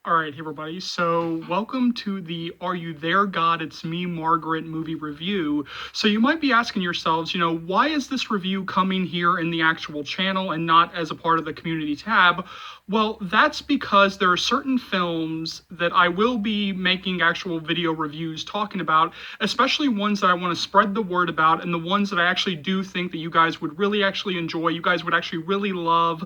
All right, hey everybody. So, welcome to the Are You There, God? It's Me, Margaret movie review. So, you might be asking yourselves, why is this review coming here in the actual channel and not as a part of the community tab? Well, that's because there are certain films that I will be making actual video reviews talking about, especially ones that I want to spread the word about and the ones that I actually do think that you guys would really actually enjoy, you guys would actually really love.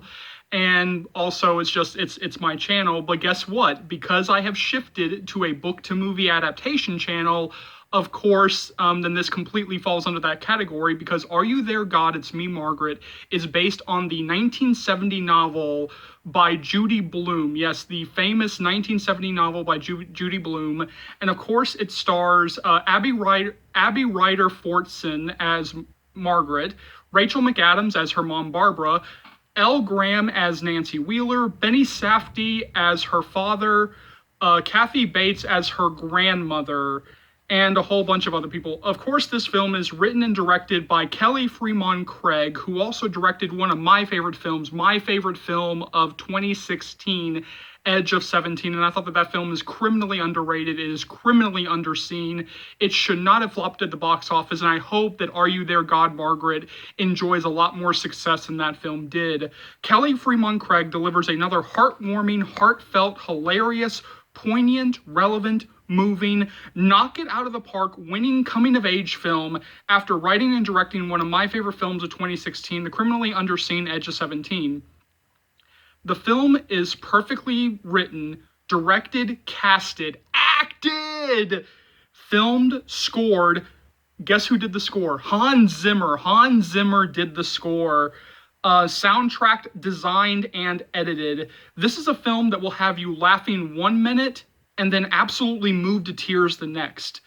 And also it's my channel. But guess what, because I have shifted to a book to movie adaptation channel, of course, then this completely falls under that category, because Are You There, God? It's Me, Margaret is based on the 1970 novel by Judy Blume. Yes, the famous 1970 novel by Judy Blume. And of course, it stars Abby Ryder Fortson as Margaret, Rachel McAdams as her mom Barbara, Elle Graham as Nancy Wheeler, Benny Safdie as her father, Kathy Bates as her grandmother, and a whole bunch of other people. Of course, this film is written and directed by Kelly Fremon Craig, who also directed one of my favorite films, my favorite film of 2016, Edge of 17. And I thought that film is criminally underrated. It is criminally underseen. It should not have flopped at the box office. And I hope that Are You There, God, Margaret enjoys a lot more success than that film did. Kelly Fremon Craig delivers another heartwarming, heartfelt, hilarious, poignant, relevant, moving, knock it out of the park, winning coming of age film after writing and directing one of my favorite films of 2016, the criminally underseen Edge of 17. The film is perfectly written, directed, casted, acted, filmed, scored. Guess who did the score? Hans Zimmer. Hans Zimmer did the score. Soundtracked, designed, and edited. This is a film that will have you laughing 1 minute and then absolutely moved to tears the next.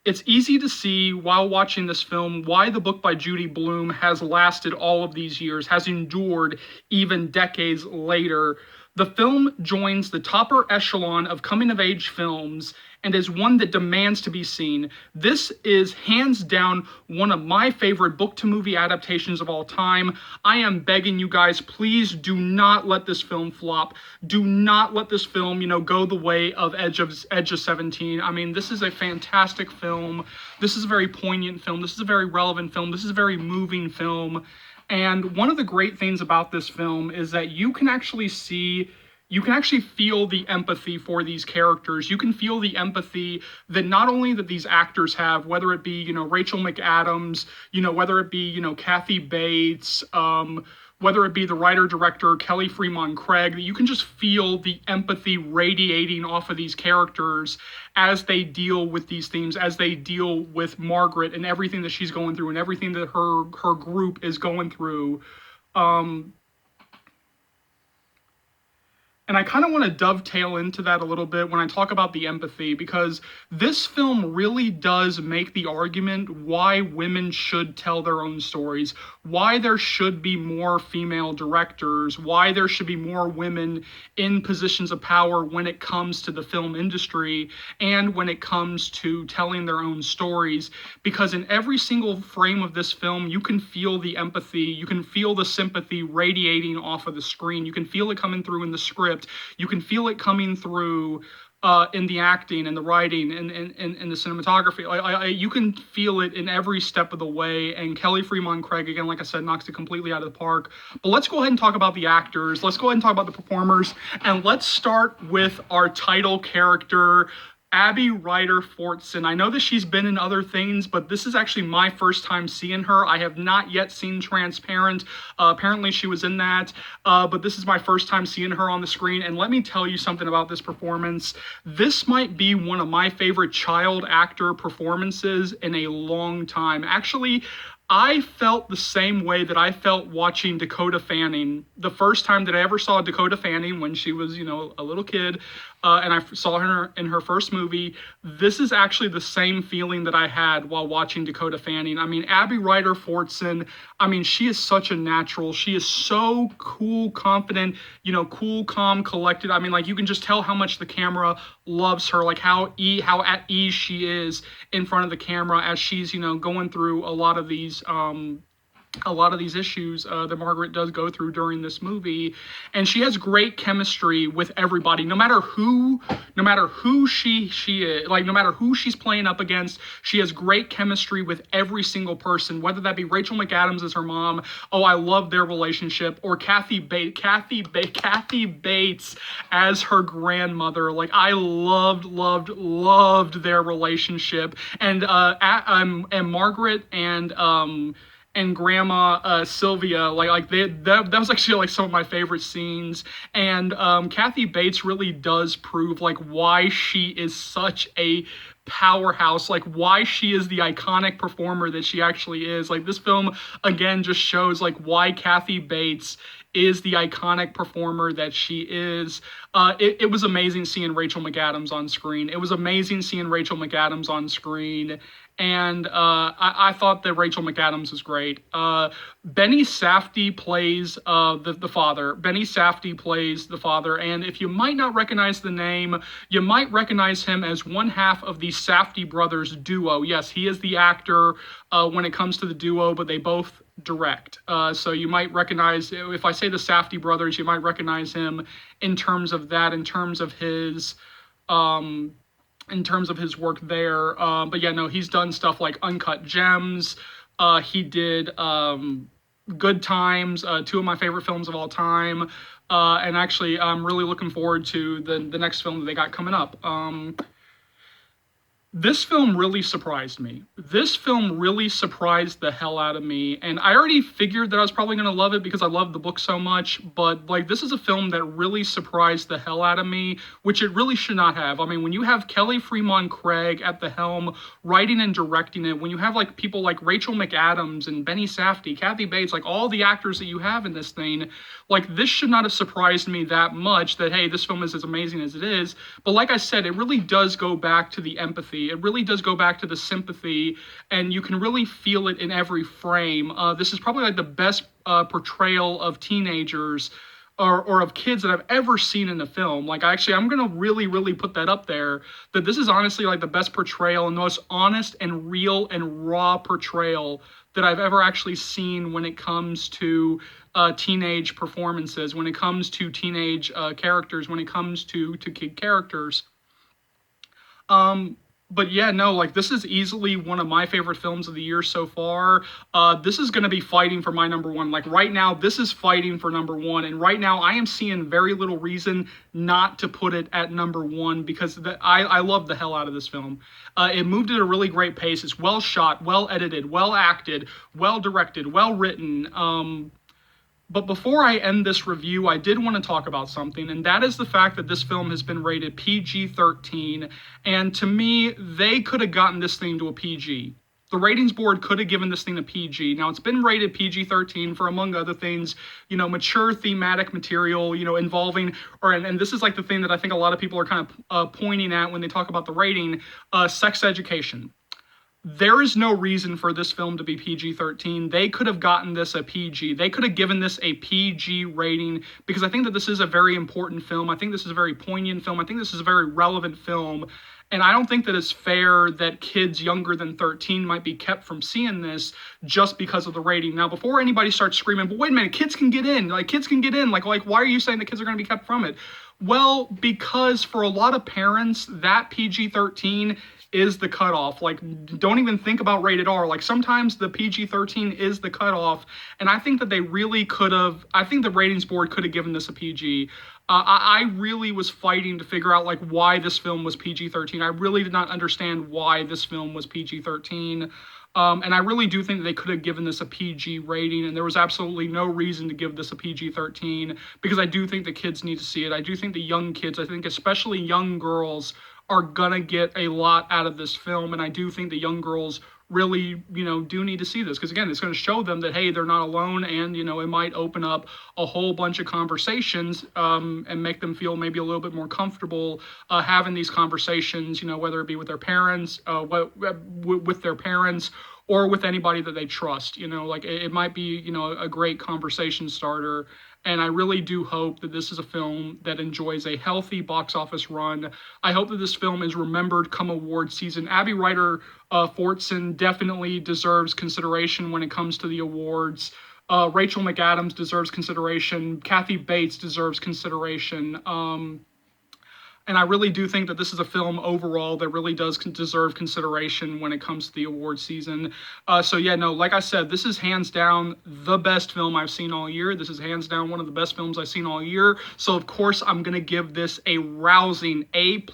It's easy to see while watching this film why the book by Judy Blume has lasted all of these years, has endured even decades later. The film joins the topper echelon of coming of age films and is one that demands to be seen. This is hands down one of my favorite book to movie adaptations of all time. I am begging you guys, please do not let this film flop. Do not let this film, go the way of Edge of 17. I mean, this is a fantastic film. This is a very poignant film. This is a very relevant film. This is a very moving film. And one of the great things about this film is that you can actually feel the empathy for these characters. You can feel the empathy that not only that these actors have, whether it be, Rachel McAdams, whether it be, Kathy Bates, whether it be the writer-director Kelly Fremon Craig, that you can just feel the empathy radiating off of these characters as they deal with these themes, as they deal with Margaret and everything that she's going through and everything that her group is going through. And I kind of want to dovetail into that a little bit when I talk about the empathy, because this film really does make the argument why women should tell their own stories, why there should be more female directors, why there should be more women in positions of power when it comes to the film industry and when it comes to telling their own stories. Because in every single frame of this film, you can feel the empathy, you can feel the sympathy radiating off of the screen, you can feel it coming through in the script. You can feel it coming through in the acting and the writing and the cinematography. You can feel it in every step of the way. And Kelly Fremon Craig, again, like I said, knocks it completely out of the park. But let's go ahead and talk about the actors. Let's go ahead and talk about the performers. And let's start with our title character, Abby Ryder Fortson. I know that she's been in other things, but this is actually my first time seeing her. I have not yet seen Transparent. Apparently she was in that, but this is my first time seeing her on the screen. And let me tell you something about this performance. This might be one of my favorite child actor performances in a long time. Actually, I felt the same way that I felt watching Dakota Fanning. The first time that I ever saw Dakota Fanning, when she was, a little kid, and I saw her in her first movie. This is actually the same feeling that I had while watching Dakota Fanning. I mean, Abby Ryder Fortson, she is such a natural. She is so cool, confident, cool, calm, collected. You can just tell how much the camera loves her, like how at ease she is in front of the camera as she's, going through a lot of these a lot of these issues that Margaret does go through during this movie, and she has great chemistry with everybody, no matter who she is, like no matter who she's playing up against. She has great chemistry with every single person, whether that be Rachel McAdams as her mom. Oh, I love their relationship, or Kathy Bates as her grandmother. Like I loved their relationship, and Margaret and Grandma Sylvia, that was actually like some of my favorite scenes. And Kathy Bates really does prove like why she is such a powerhouse, like why she is the iconic performer that she actually is. Like this film again just shows like why Kathy Bates is the iconic performer that she is. It was amazing seeing Rachel McAdams on screen. It was amazing seeing Rachel McAdams on screen. And I thought that Rachel McAdams was great. Benny Safdie plays the father. Benny Safdie plays the father, and if you might not recognize the name, you might recognize him as one half of the Safdie brothers duo. Yes, he is the actor when it comes to the duo, but they both direct. So you might recognize, if I say the Safdie brothers, you might recognize him in terms of that, in terms of his work there. But yeah, no, he's done stuff like Uncut Gems. He did Good Times, two of my favorite films of all time. And actually, I'm really looking forward to the next film that they got coming up. This film really surprised me. This film really surprised the hell out of me. And I already figured that I was probably going to love it because I love the book so much. But like, this is a film that really surprised the hell out of me, which it really should not have. I mean, when you have Kelly Fremont Craig at the helm, writing and directing it, when you have like people like Rachel McAdams and Benny Safdie, Kathy Bates, like all the actors that you have in this thing, like this should not have surprised me that much that, hey, this film is as amazing as it is. But like I said, it really does go back to the empathy. It really does go back to the sympathy, and you can really feel it in every frame. This is probably like the best portrayal of teenagers or of kids that I've ever seen in a film. Like I'm going to really put that up there, that this is honestly like the best portrayal and the most honest and real and raw portrayal that I've ever actually seen when it comes to teenage performances, when it comes to teenage characters, when it comes to kid characters. But yeah, no, like this is easily one of my favorite films of the year so far. This is going to be fighting for my number one. Like right now, this is fighting for number one. And right now, I am seeing very little reason not to put it at number one because I love the hell out of this film. It moved at a really great pace. It's well shot, well edited, well acted, well directed, well written. But before I end this review, I did want to talk about something, and that is the fact that this film has been rated PG-13, and to me, they could have gotten this thing to a PG. The ratings board could have given this thing a PG. Now, it's been rated PG-13 for, among other things, mature thematic material, involving, and this is like the thing that I think a lot of people are kind of pointing at when they talk about the rating, sex education. There is no reason for this film to be PG-13. They could have gotten this a PG. They could have given this a PG rating because I think that this is a very important film. I think this is a very poignant film. I think this is a very relevant film. And I don't think that it's fair that kids younger than 13 might be kept from seeing this just because of the rating. Now, before anybody starts screaming, but wait a minute, kids can get in. Like, kids can get in. Like why are you saying that kids are going to be kept from it? Well, because for a lot of parents, that PG-13 is the cutoff. Like, don't even think about rated R. Like, sometimes the PG-13 is the cutoff, and I think that they really could have, I think the ratings board could have given this a PG. I really was fighting to figure out, like, why this film was PG-13. I really did not understand why this film was PG-13. And I really do think that they could have given this a PG rating, and there was absolutely no reason to give this a PG-13, because I do think the kids need to see it. I do think the young kids, I think especially young girls, are gonna get a lot out of this film, and I do think the young girls really, do need to see this, because again, it's going to show them that, hey, they're not alone, and, it might open up a whole bunch of conversations, and make them feel maybe a little bit more comfortable having these conversations, whether it be with their parents, with their parents, or with anybody that they trust. Like it might be, a great conversation starter. and I really do hope that this is a film that enjoys a healthy box office run. I hope that this film is remembered come award season. Abby Ryder Fortson definitely deserves consideration when it comes to the awards. Rachel McAdams deserves consideration. Kathy Bates deserves consideration. And I really do think that this is a film overall that really does deserve consideration when it comes to the award season. So yeah, no, like I said, this is hands down the best film I've seen all year. This is hands down one of the best films I've seen all year. So of course I'm gonna give this a rousing A++,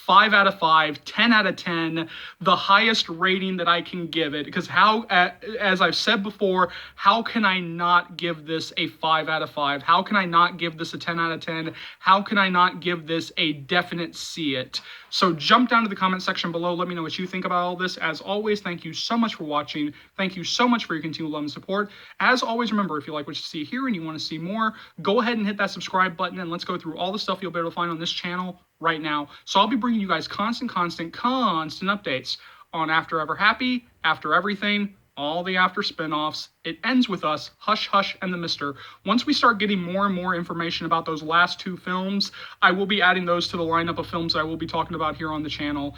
5 out of 5, 10 out of 10, the highest rating that I can give it. Because how, as I've said before, how can I not give this a 5 out of 5? How can I not give this a 10 out of 10? How can I not give this a definite see it? So jump down to the comment section below. Let me know what you think about all this. As always, thank you so much for watching. Thank you so much for your continued love and support. As always, remember, if you like what you see here and you want to see more, go ahead and hit that subscribe button, and let's go through all the stuff you'll be able to find on this channel right now. So I'll be bringing you guys constant updates on After Ever Happy, After Everything, all the After spinoffs. It ends with us, Hush Hush and the Mister. Once we start getting more and more information about those last two films, I will be adding those to the lineup of films I will be talking about here on the channel.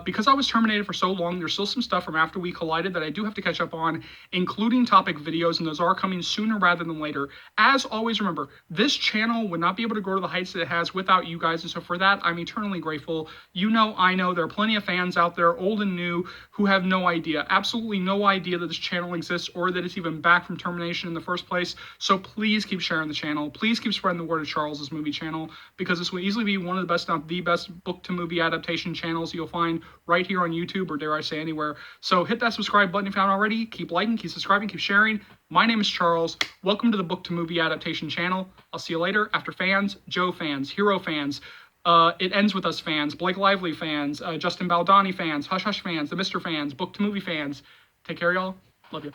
Because I was terminated for so long, there's still some stuff from After We Collided that I do have to catch up on, including topic videos, and those are coming sooner rather than later. As always, remember, this channel would not be able to grow to the heights that it has without you guys, and so for that, I'm eternally grateful. You know, I know, there are plenty of fans out there, old and new, who have no idea, absolutely no idea that this channel exists or that it's even back from termination in the first place. So please keep sharing the channel. Please keep spreading the word of Charles's movie channel, because this will easily be one of the best, not the best, book-to-movie adaptation channels you'll find right here on YouTube, or dare I say anywhere. So hit that subscribe button if you haven't already. Keep liking, keep subscribing, keep sharing. My name is Charles. Welcome to the Book to Movie Adaptation channel. I'll see you later. After fans, Joe fans, Hero fans, It Ends With Us fans, Blake Lively fans, Justin Baldoni fans, Hush Hush fans, The Mister fans, Book to Movie fans. Take care, y'all. Love you.